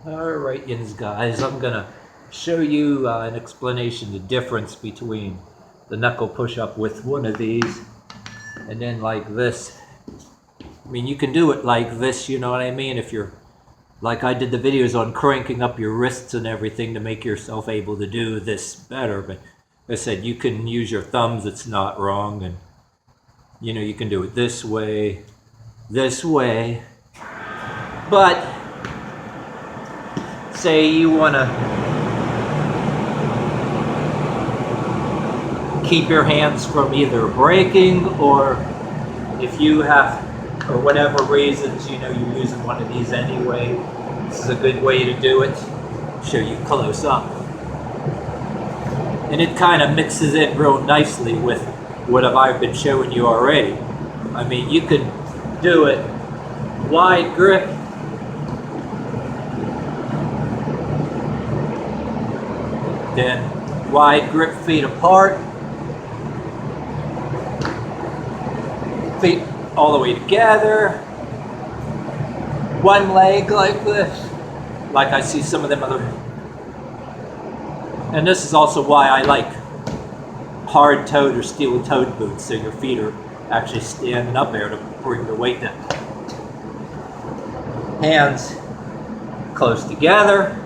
Alright, guys, I'm gonna show you an explanation, the difference between the knuckle push-up with one of these and then like this. I mean, you can do it like this, you know what I mean? If you're, like I did the videos on cranking up your wrists and everything to make yourself able to do this better, but I said you can use your thumbs, it's not wrong, and you know, you can do it this way, but say you want to keep your hands from either breaking, or if you have, for whatever reasons, you know, you're using one of these anyway, this is a good way to do it. Show you close up. And it kind of mixes in real nicely with what I've been showing you already. I mean, you could do it wide grip, then wide grip, feet apart, feet all the way together, one leg like this, like I see some of them other. And this is also why I like hard-toed or steel-toed boots, so your feet are actually standing up there to bring the weight down. Hands close together.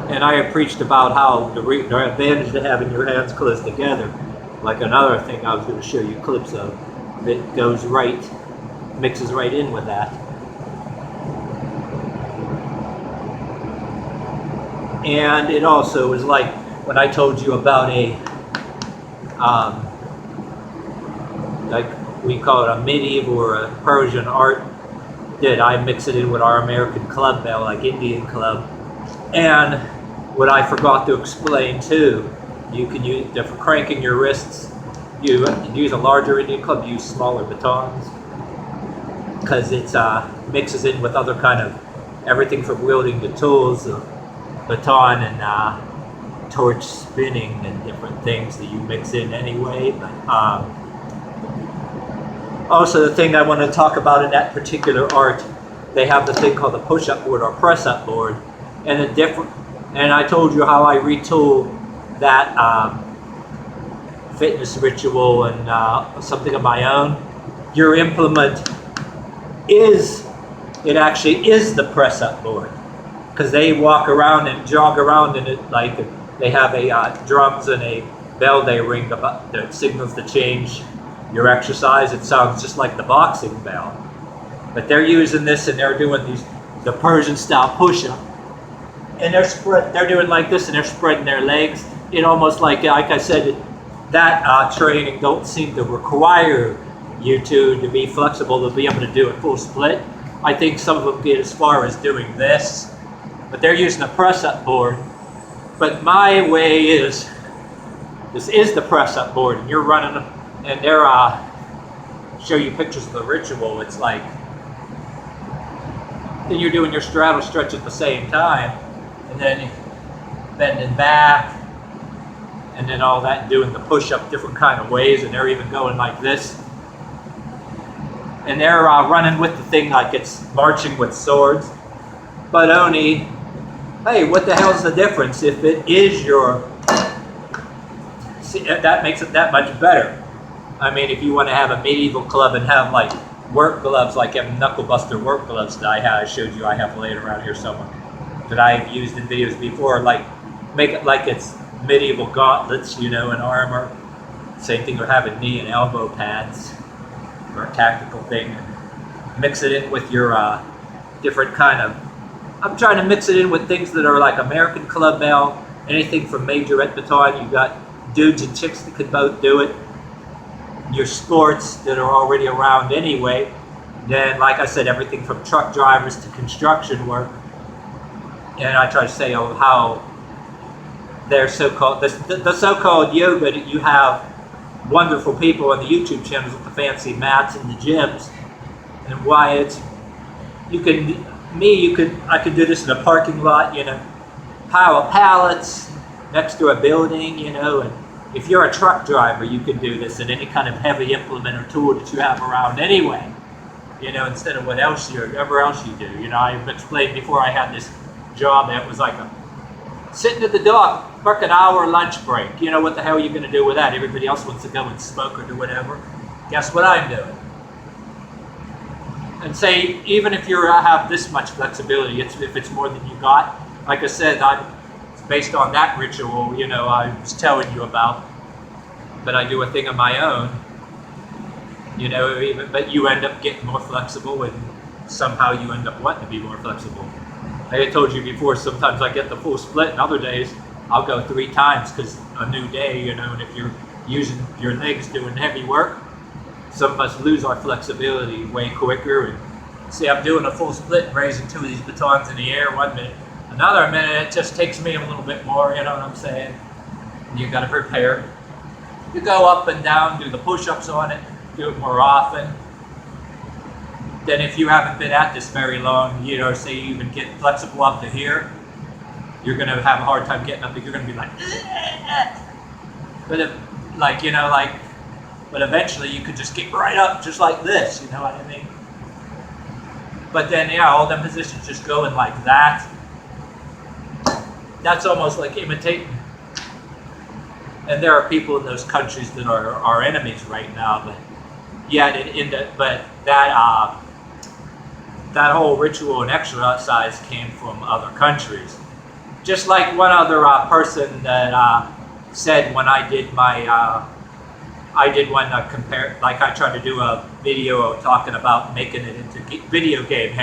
And I have preached about how the advantage to having your hands close together. Like another thing I was going to show you clips of that goes right, mixes right in with that. And it also is like when I told you about a, like we call it a medieval or a Persian art, that I mix it in with our American club bell, like Indian club. And what I forgot to explain too, you can use, for cranking your wrists, you use a larger Indian club, use smaller batons, because it mixes in with other kind of, everything from wielding the tools, baton and torch spinning and different things that you mix in anyway. But also the thing I want to talk about in that particular art, they have the thing called the push-up board or press-up board, and the different. And I told you how I retool that fitness ritual and something of my own. Your implement is, it actually is the press-up board, because they walk around and jog around in it, like they have a drums and a bell they ring that signals to change your exercise. It sounds just like the boxing bell, but they're using this and they're doing the Persian style push-up, and they're doing like this and they're spreading their legs. It almost like I said, that training don't seem to require you to be flexible to be able to do a full split. I think some of them get as far as doing this, but they're using a press-up board. But my way is, this is the press-up board, and you're running them, and they're show you pictures of the ritual. It's like, then you're doing your straddle stretch at the same time, and then bending back, and then all that, doing the push-up different kind of ways, and they're even going like this. And they're running with the thing like it's marching with swords, but only, hey, what the hell's the difference if it is your, see, that makes it that much better. I mean, if you want to have a medieval club and have like work gloves, like them knuckle buster work gloves that I showed you, I have laying around here somewhere, that I've used in videos before, like make it like it's medieval gauntlets, you know, and armor. Same thing with having knee and elbow pads, or a tactical thing. Mix it in with your different kind of, I'm trying to mix it in with things that are like American club bell, anything from majorette baton. You got dudes and chicks that could both do it. Your sports that are already around anyway. Then, like I said, everything from truck drivers to construction work. And I try to say how they're so-called, the so-called yoga that you have wonderful people on the YouTube channels with the fancy mats and the gyms, and why it's, I could do this in a parking lot, you know, pile of pallets next to a building, you know, and if you're a truck driver, you can do this in any kind of heavy implement or tool that you have around anyway. you know, instead of whatever else you do. You know, I've explained before, I had this job that was like sitting at the dock, fucking hour lunch break. You know, what the hell are you going to do with that? Everybody else wants to go and smoke or do whatever. Guess what I'm doing? And say, even if you have this much flexibility, if it's more than you got, like I said, based on that ritual, you know, I was telling you about, but I do a thing of my own, you know, but you end up getting more flexible, and somehow you end up wanting to be more flexible. Like I told you before, sometimes I get the full split, and other days I'll go 3 times because a new day, you know, and if you're using your legs doing heavy work, some of us lose our flexibility way quicker. And see, I'm doing a full split and raising 2 of these batons in the air 1 minute. Another minute, it just takes me a little bit more, you know what I'm saying? And you gotta prepare. You go up and down, do the push-ups on it, do it more often. Then if you haven't been at this very long, you know, say you even get flexible up to here, you're gonna have a hard time getting up, you're gonna be like, but if, like, you know, like, but eventually you could just get right up just like this, you know what I mean? But then, yeah, all them positions just going like that. That's almost like imitating. And there are people in those countries that are our enemies right now, but yeah, that whole ritual and exercise came from other countries. Just like one other person that said when I did my I did one compare, like I tried to do a video talking about making it into video game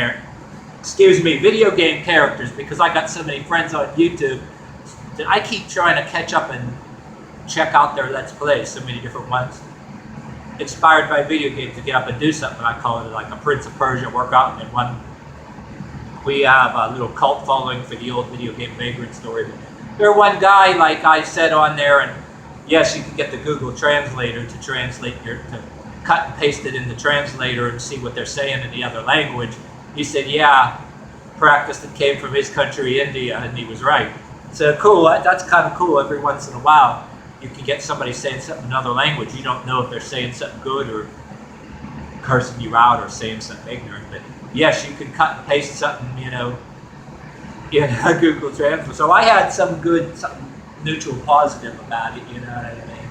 characters, because I got so many friends on YouTube that I keep trying to catch up and check out their Let's Plays, so many different ones. Inspired by video games to get up and do something. I call it like a Prince of Persia workout. And one, we have a little cult following for the old video game Vagrant story. There's one guy, like I said on there, and yes, you can get the Google Translator to translate to cut and paste it in the translator and see what they're saying in the other language. He said, yeah, practice that came from his country, India, and he was right. So cool, that's kind of cool. Every once in a while, you can get somebody saying something in another language. You don't know if they're saying something good or cursing you out or saying something ignorant. But yes, you can cut and paste something, you know, in a Google Translator. So I had something neutral, positive about it, you know what I mean?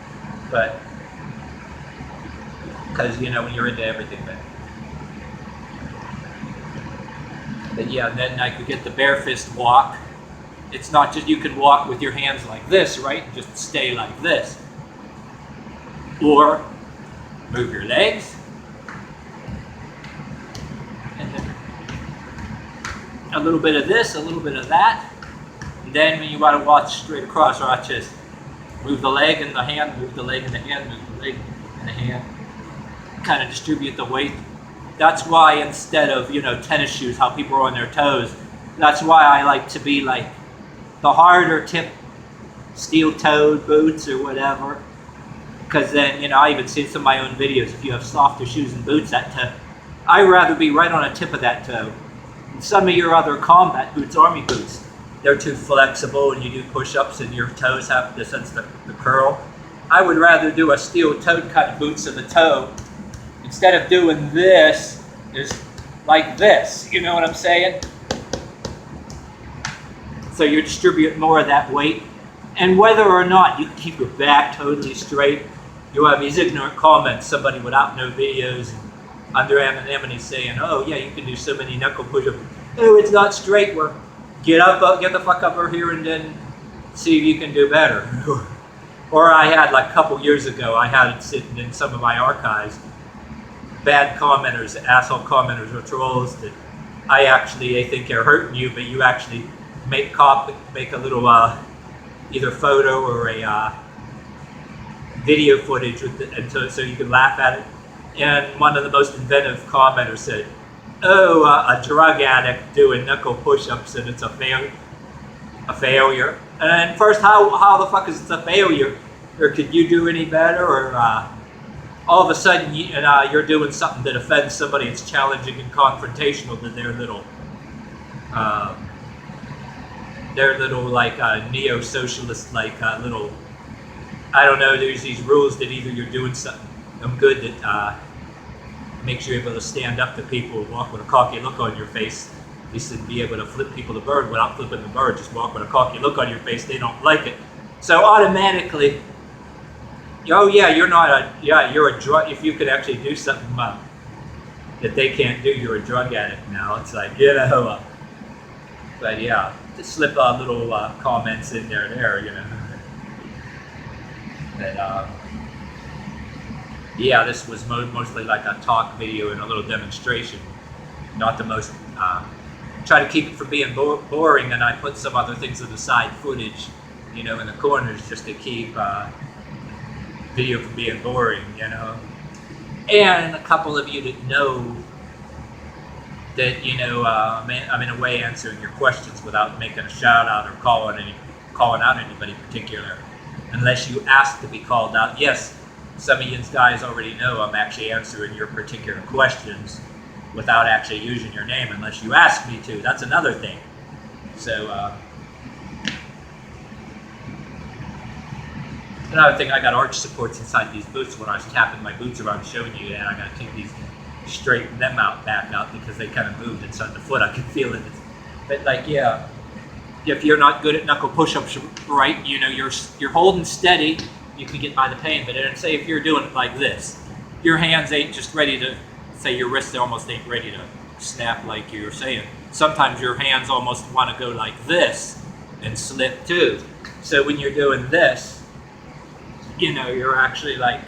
But, because, you know, when you're into everything, but yeah, then I could get the bare fist walk. It's not just, you can walk with your hands like this, right? Just stay like this. Or move your legs. And then a little bit of this, a little bit of that. And then when you want to walk straight across, or just move the leg and the hand, move the leg and the hand, move the leg and the hand. Kind of distribute the weight. That's why instead of, you know, tennis shoes, how people are on their toes, that's why I like to be like the harder tip steel-toed boots or whatever. Because then, you know, I even seen some of my own videos, if you have softer shoes and boots, that toe, I'd rather be right on the tip of that toe. And some of your other combat boots, army boots, they're too flexible and you do push-ups and your toes have the sense of the curl. I would rather do a steel-toed kind of boot so the toe, instead of doing this, is like this. You know what I'm saying? So you distribute more of that weight. And whether or not you can keep your back totally straight, you'll have these ignorant comments, somebody without no videos under anonymity saying, oh yeah, you can do so many knuckle push-ups. Oh, it's not straight. Well, get the fuck up over here and then see if you can do better. Or I had, like a couple years ago, I had it sitting in some of my archives, bad commenters, asshole commenters or trolls that I think are hurting you, but you actually make a little either photo or a video footage with it, so you can laugh at it. And one of the most inventive commenters said, oh, a drug addict doing knuckle push-ups and it's a failure. And first, how the fuck is it a failure? Or could you do any better? Or all of a sudden you're doing something that offends somebody, it's challenging and confrontational to their little like neo-socialist, like little, I don't know, there's these rules that either you're doing something good that makes you able to stand up to people, walk with a cocky look on your face. At least to be able to flip people the bird without flipping the bird, just walk with a cocky look on your face. They don't like it. So automatically, oh yeah, you're a drug. If you could actually do something that they can't do, you're a drug addict now. It's like, but yeah, to slip little comments in there, But yeah, this was mostly like a talk video and a little demonstration. Not the most, try to keep it from being boring, and I put some other things to the side footage, in the corners just to keep video from being boring, And a couple of you that know that, I'm in a way answering your questions without making a shout out or calling out anybody particular, unless you ask to be called out. Yes, some of you guys already know I'm actually answering your particular questions without actually using your name, unless you ask me to. That's another thing. So, another thing, I got arch supports inside these boots. When I was tapping my boots around showing you that, I got to take these, straighten them back out, because they kind of moved inside the foot. I could feel it. But like, yeah, if you're not good at knuckle push-ups right, you're holding steady, you can get by the pain. But then say if you're doing it like this, your hands ain't just ready to, say your wrists almost ain't ready to snap like you were saying. Sometimes your hands almost want to go like this and slip too. So when you're doing this, you're actually like,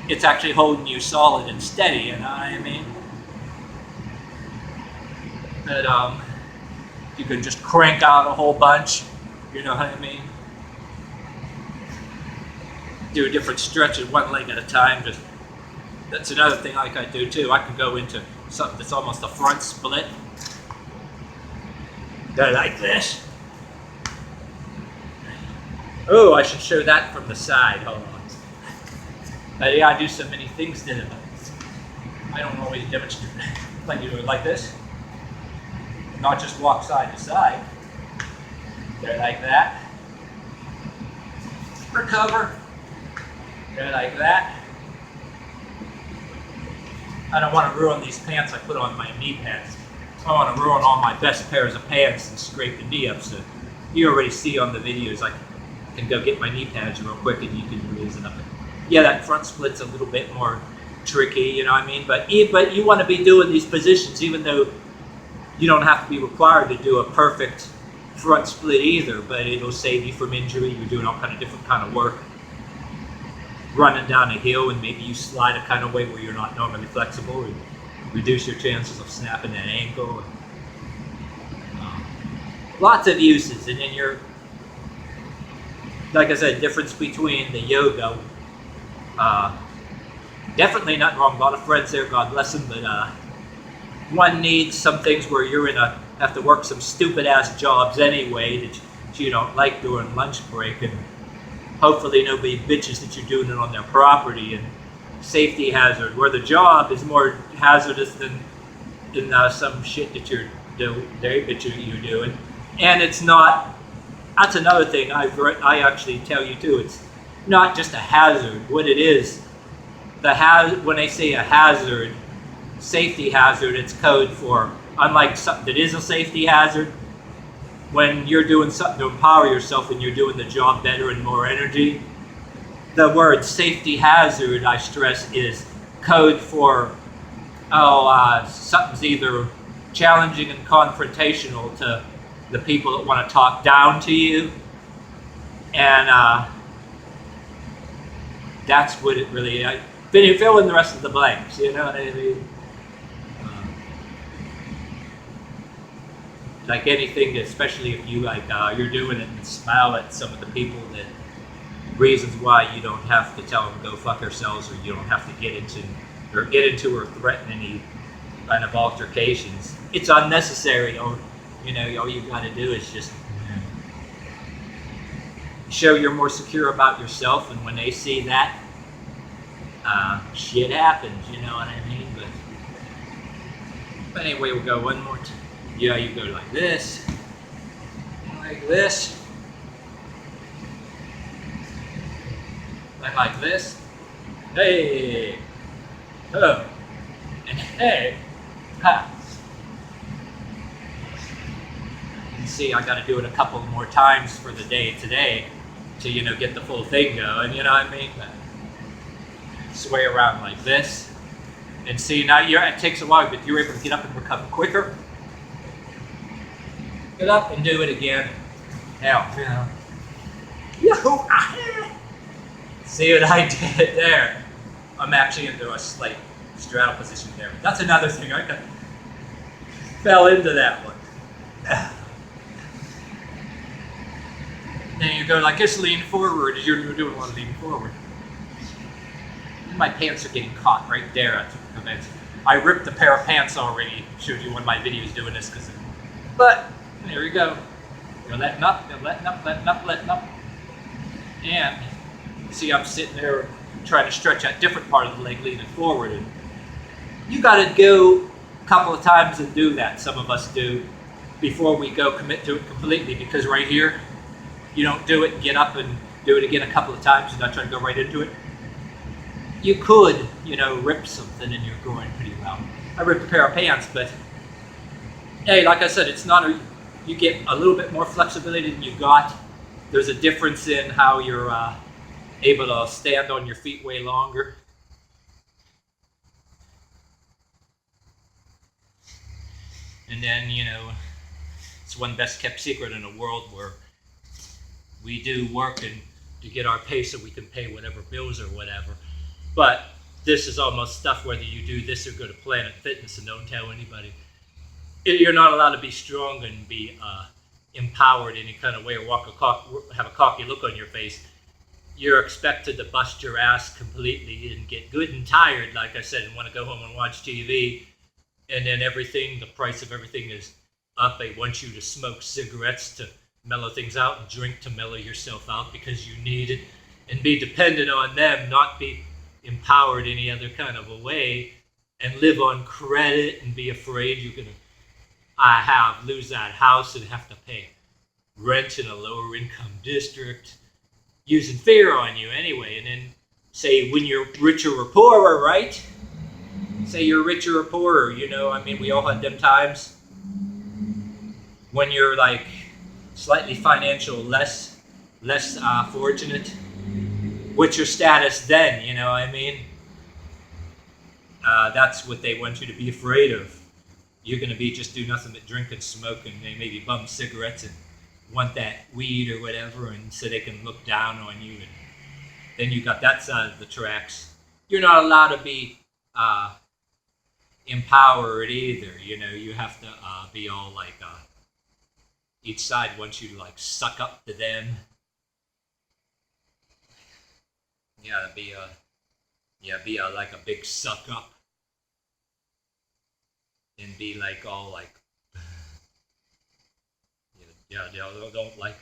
it's actually holding you solid and steady, you know what I mean? But you can just crank out a whole bunch, you know what I mean? Do a different stretches, one leg at a time. That's another thing like I do too. I can go into something that's almost a front split. Go like this. Oh, I should show that from the side. Hold on. Yeah, I do so many things to it. I don't always demonstrate. Like you do it like this. Not just walk side to side. Go like that. Recover. Go like that. I don't want to ruin these pants I put on my knee pads. I want to ruin all my best pairs of pants and scrape the knee up. So you already see on the videos, I can go get my knee pads real quick and you can raise it up. Yeah, that front split's a little bit more tricky, you know what I mean? But you want to be doing these positions even though you don't have to be required to do a perfect front split either, but it'll save you from injury. You're doing all kind of different kind of work. Running down a hill and maybe you slide a kind of way where you're not normally flexible and reduce your chances of snapping that ankle. Lots of uses. And then you're, like I said, difference between the yoga. Definitely nothing wrong. A lot of friends there, God bless them, but one needs some things where you're have to work some stupid ass jobs anyway that you don't like during lunch break, and hopefully nobody bitches that you're doing it on their property, and safety hazard, where the job is more hazardous than some shit that you're doing. And it's not, that's another thing I actually tell you too, it's not just a hazard. What it is, when they say a hazard, safety hazard, it's code for, unlike something that is a safety hazard, when you're doing something to empower yourself and you're doing the job better and more energy, the word safety hazard, I stress, is code for, something's either challenging and confrontational to the people that want to talk down to you, and that's what it really is. Fill in the rest of the blanks, you know what I mean? Like anything, especially if you you're doing it and smile at some of the people, that reasons why you don't have to tell them go fuck yourselves, or you don't have to get into or threaten any kind of altercations. It's unnecessary, or all you got to do is just show you're more secure about yourself, and when they see that, shit happens, you know what I mean? But anyway, we'll go one more time. Yeah, you go like this, And like this. Hey. Oh. And hey. Ha. You can see I got to do it a couple more times for the day today to, you know, get the full thing going, you know what I mean? Sway around like this. And see, now it takes a while, but you're able to get up and recover quicker. Get up and do it again. Now, Yahoo! See what I did there? I'm actually into a slight straddle position there. That's another thing. I fell into that one. Then you go like this, lean forward. You're doing a lot of leaning forward. My pants are getting caught right there. I ripped a pair of pants already. Showed you one of my videos doing this, but there we go. You're letting up, you're letting up, letting up, letting up. And see, I'm sitting there trying to stretch that different part of the leg leaning forward. And you got to go a couple of times and do that. Some of us do before we go commit to it completely, because right here, you don't do it and get up and do it again a couple of times and not try to go right into it. You could, you know, rip something in your groin pretty well. I ripped a pair of pants, but hey, like I said, it's not you get a little bit more flexibility than you got. There's a difference in how you're able to stand on your feet way longer. And then, you know, it's one best kept secret in a world where we do work and to get our pay so we can pay whatever bills or whatever. But this is almost stuff, whether you do this or go to Planet Fitness, and don't tell anybody. You're not allowed to be strong and be empowered in any kind of way, or have a cocky look on your face. You're expected to bust your ass completely and get good and tired, like I said, and want to go home and watch TV. And then the price of everything is up. They want you to smoke cigarettes to mellow things out and drink to mellow yourself out because you need it, and be dependent on them, not be empowered any other kind of a way, and live on credit and be afraid you're going to lose that house and have to pay rent in a lower income district, using fear on you anyway. And then say when you're richer or poorer, right? Say you're richer or poorer, you know, I mean, we all had them times when you're like slightly financial less fortunate. What's your status then, you know what I mean? That's what they want you to be afraid of. You're going to be just do nothing but drink and smoke, and they maybe bum cigarettes and want that weed or whatever, and so they can look down on you. And then you got that side of the tracks. You're not allowed to be empowered either. You know, you have to be all like each side wants you to like suck up to them. Yeah, be like a big suck up, and be like all like, don't like